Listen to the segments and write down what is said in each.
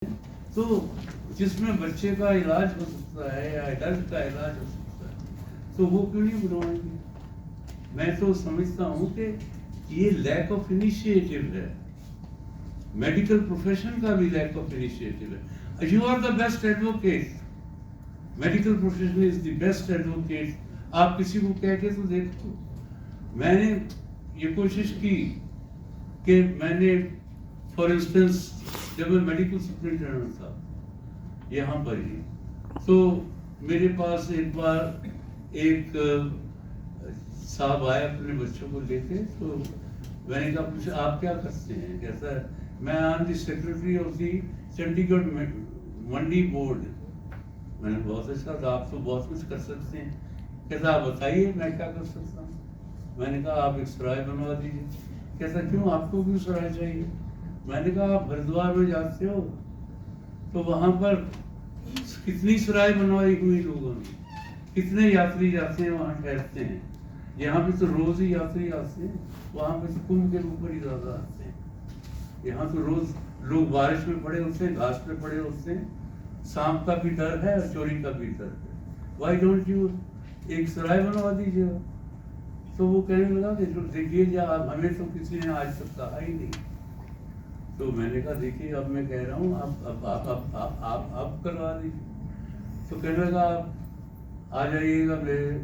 تو جس میں بچے کا علاج ہو سکتا ہے یا ایڈلٹ کا علاج ہو سکتا ہے تو وہ کیوں نہیں بنوائیں گے؟ میں تو سمجھتا ہوں کہ یہ لیک آف انیشیٹو ہے، میڈیکل پروفیشن کا بھی لیک آف انیشیٹو ہے. You are the best advocate, medical profession is the best advocate. آپ کسی کو کہہ کے تو دیکھو. میں نے یہ کوشش کی کہ میں نے فار انسٹنس جب میں میڈیکل سپرنٹینڈنٹ تھا یہاں پر ہی، تو میرے پاس ایک بار ایک صاحب آئے اپنے بچوں کو لے کے. تو میں نے کہا پوچھا آپ کیا کرتے ہیں؟ کیسا ہے؟ میں آن دی سیکرٹری آف دی چنڈی گڑھ منڈی بورڈ. میں نے بہت اچھا تھا، آپ تو بہت کچھ کر سکتے ہیں. کہتا آپ بتائیے میں کیا کر سکتا ہوں. میں نے کہا آپ ایک سرائے بنوا دیجیے. کہتا کیوں، آپ کو کیوں سرائے چاہیے؟ میں نے کہا آپ ہریدوار میں جاتے ہو تو وہاں پر کتنی سرائے بنوائی ہوئی لوگوں نے، کتنے یاتری جاتے ہیں وہاں ٹھہرتے ہیں. یہاں پہ تو روز ہی یاتری آتے ہیں، وہاں پہ تو کنبھ کے اوپر ہی زیادہ آتے ہیں. یہاں تو روز لوگ بارش میں پڑے ہوتے ہیں، گھاس پہ پڑے ہوتے ہیں. سانپ کا بھی ڈر ہے اور چوری کا بھی ڈر ہے. وائی ڈونٹ یو ایک سرائے بنوا دیجیے. تو وہ کہنے لگا کہ دیکھیے جا ہمیں تو کسی نے آج تک کہا ہی نہیں. تو میں نے کہا دیکھیے اب میں کہہ رہا ہوں آپ کروا دیجیے. تو کہنے لگا آپ آ جائیے گا، میرے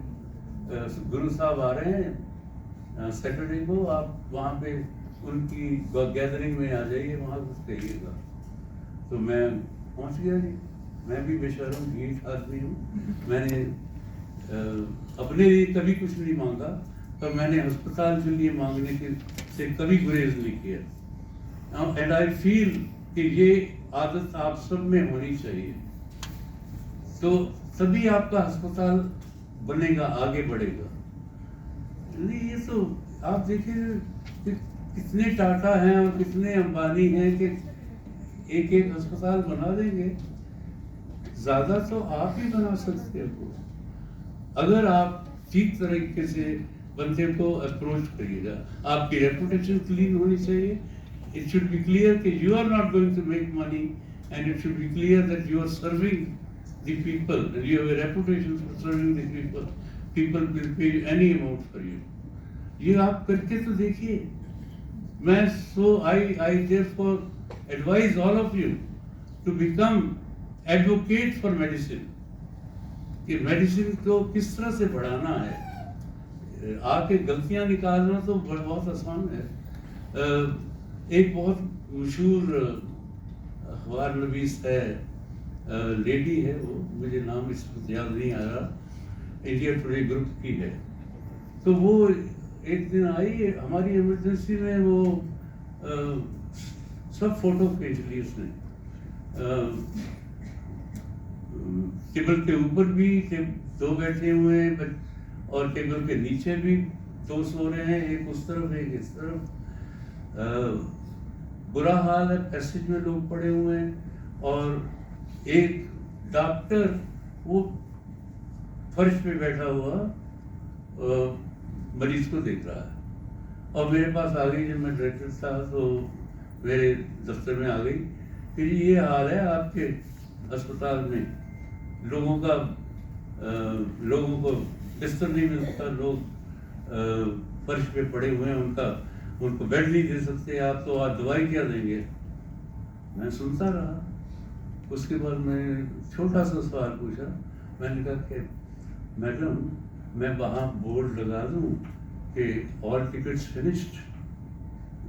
گرو صاحب آ رہے ہیں سیٹرڈے کو، آپ وہاں پہ ان کی گیدرنگ میں آ جائیے، وہاں کچھ کہیے گا. تو میں پہنچ گیا جی. میں بھی بے شرم ڈھیٹ آدمی ہوں. میں نے اپنے لیے کبھی کچھ نہیں مانگا، پر میں نے ہسپتال کے لیے مانگنے کے سے کبھی گریز نہیں کیا. اینڈ آئی فیل کہ یہ عادت آپ سب میں ہونی چاہیے، تو تبھی آپ کا ہسپتال بنے گا، آگے بڑھے گا. نہیں یہ تو آپ دیکھیں کہ کتنے ٹاٹا ہیں اور کتنے امبانی ہیں کہ ایک ایک ہسپتال بنا دیں گے. زیادہ تو آپ ہی بنا سکتے ہو اگر آپ ٹھیک طریقے سے بندے کو اپروچ کریے گا. آپ کی ریپوٹیشن کلین ہونی چاہیے. It should be clear کہ you are not going to make money, and it should be clear that you are serving the people and you have a reputation for serving the people. People will pay any amount for you. یہ آپ کر کے تو دیکھیے. میں I therefore advise all of you to become advocate for medicine. کہ medicine کو کس طرح سے بڑھانا ہے. آ کے غلطیاں نکالنا تو بہت آسان ہے. ایک بہت مشہور اخبار نویس ہے، لیڈی ہے، وہ مجھے نام اس وقت یاد نہیں آ رہا، انڈیا ٹوڈے گروپ کی ہے. تو وہ ایک دن آئی ہماری ایمرجنسی میں، وہ سب فوٹو کھینچ لی اس نے. ٹیبل کے اوپر بھی دو بیٹھے ہوئے ہیں اور ٹیبل کے نیچے بھی دو سو رہے ہیں، ایک اس طرف ایک اس طرف. برا حال ہے، پیسج میں لوگ پڑے ہوئے ہیں، اور ایک ڈاکٹر وہ فرش پہ بیٹھا ہوا مریض کو دیکھ رہا ہے. اور میرے پاس آ گئی، جب میں ڈائریکٹر تھا تو میرے دفتر میں آ گئی کہ یہ حال ہے آپ کے اسپتال میں، لوگوں کو بستر نہیں ملتا، لوگ فرش پہ پڑے ہوئے ہیں، ان کو بیڈ نہیں دے سکتے، آپ تو آج دوائی کیا دیں گے. میں سنتا رہا. اس کے بعد میں نے چھوٹا سا سوال پوچھا. میں نے کہا کہ میڈم میں وہاں بورڈ لگا دوں کہ all tickets finished,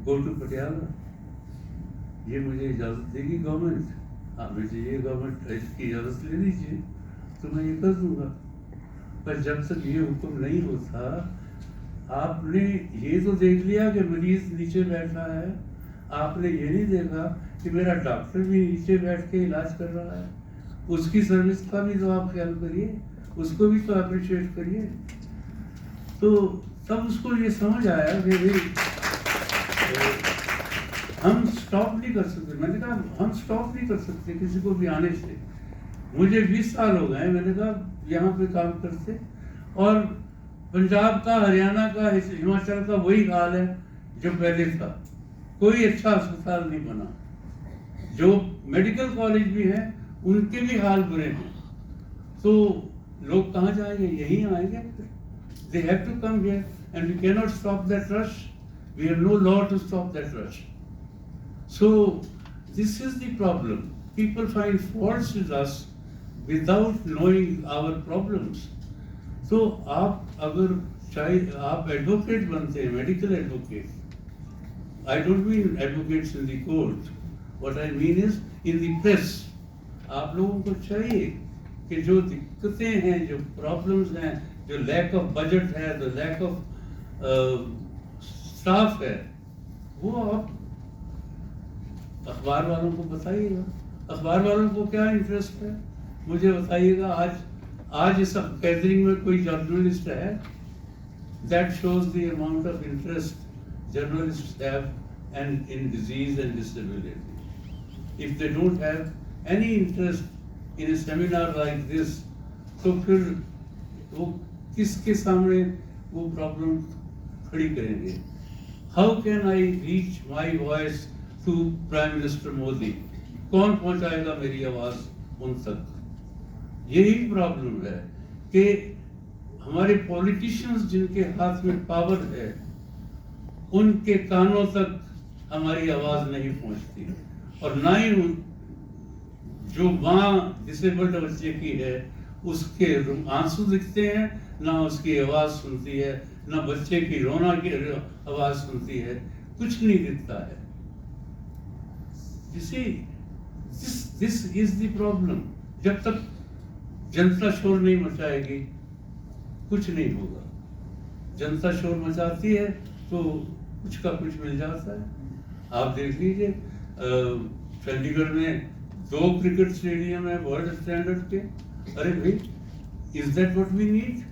go to Patiala, یہ مجھے اجازت دے گی گورنمنٹ؟ آپ مجھے یہ گورنمنٹ اس کی اجازت لے لیجیے تو میں یہ کر دوں گا. پر جب تک یہ حکم نہیں ہوتا، آپ نے یہ تو دیکھ لیا کہ مریض نیچے بیٹھا ہے، آپ نے یہ نہیں دیکھا کہ میرا ڈاکٹر بھی نیچے بیٹھ کے علاج کر رہا ہے. اس کی سروس کا بھی تو آپ خیال کریے، اس کو بھی تو اپریشیٹ کریے. تو تب اس کو یہ سمجھ آیا کہ ہم سٹاپ نہیں کر سکتے. میں نے کہا ہم سٹاپ نہیں کر سکتے کسی کو بھی آنے سے. مجھے 20 سال ہو گئے، میں نے کہا یہاں پہ کام کرتے، اور پنجاب کا، ہریانہ کا، ہماچل کا وہی حال ہے جو پہلے تھا. کوئی اچھا اسپتال نہیں بنا. جو میڈیکل کالج بھی ہیں, ان کے بھی حال برے ہیں. تو لوگ کہاں جائیں گے؟ یہیں آئیں گے. They have to come here and we cannot stop that rush. We have no law to stop that rush. So this is the problem. People find faults with us without knowing our problems. So آپ اگر آپ advocate بنتے ہیں, medical advocate, I don't mean advocates in the court. What I mean is in the press. آپ لوگوں کو چاہیے کہ جو دقتیں ہیں, جو پرابلمس ہیں, جو لیک آف بجٹ ہے, جو لیک آف اسٹاف ہے, وہ آپ اخبار والوں کو بتائیے گا. اخبار والوں کو کیا انٹرسٹ ہے مجھے بتائیے گا. آج اس گیدرنگ میں کوئی جرنلسٹ ہے؟ That shows the amount of interest journalists have and in disease and disability. If they don't have any interest in a seminar like this, تو پھر وہ کس کے سامنے وہ پرابلم کھڑی کریں گے؟ How can I reach my voice to Prime Minister Modi? کون پہنچائے گا میری آواز ان تک؟ یہی پرابلم ہے کہ ہمارے پولیٹیشینز جن کے ہاتھ میں پاور ہے, ان کے کانوں تک ہماری آواز نہیں پہنچتی, اور نہ ہی جو ماں ڈسیبلڈ بچے کی ہے اس کے آنسو دکھتے ہیں, نہ اس کی آواز سنتی ہے, نہ بچے کی رونا کی آواز سنتی ہے, کچھ نہیں دکھتا ہے. You see, this is the problem. جب تک جنتا شور نہیں مچائے گی کچھ نہیں ہوگا. جنتا شور مچاتی ہے تو کچھ کا کچھ مل جاتا ہے. آپ دیکھ لیجیے چنڈی گڑھ میں 2 کرکٹ اسٹیڈیم ہے ورلڈ اسٹینڈرڈ کے. ارے بھائی, is that what we need?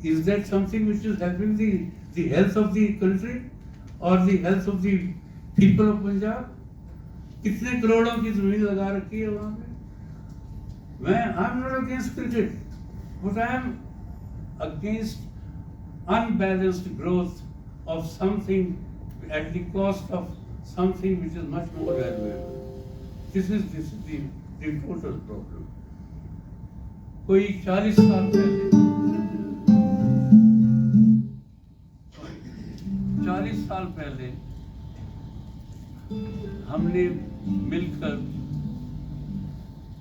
Is that something which is helping the health of the country or the health of the people of Punjab? کتنے کروڑوں کی زمین لگا رکھی ہے وہاں پہ. I'm not against cricket, but I am against unbalanced growth of something at the cost of something which is much more valuable. This is the total problem. کوئی 40 سال پہلے 40 سال پہلے ہم نے مل کر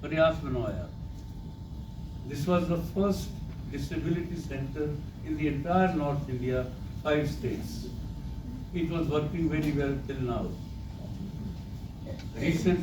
پریاس بنوایا. This was the first disability center in the entire North India, 5 states. It was working very well till now. Recently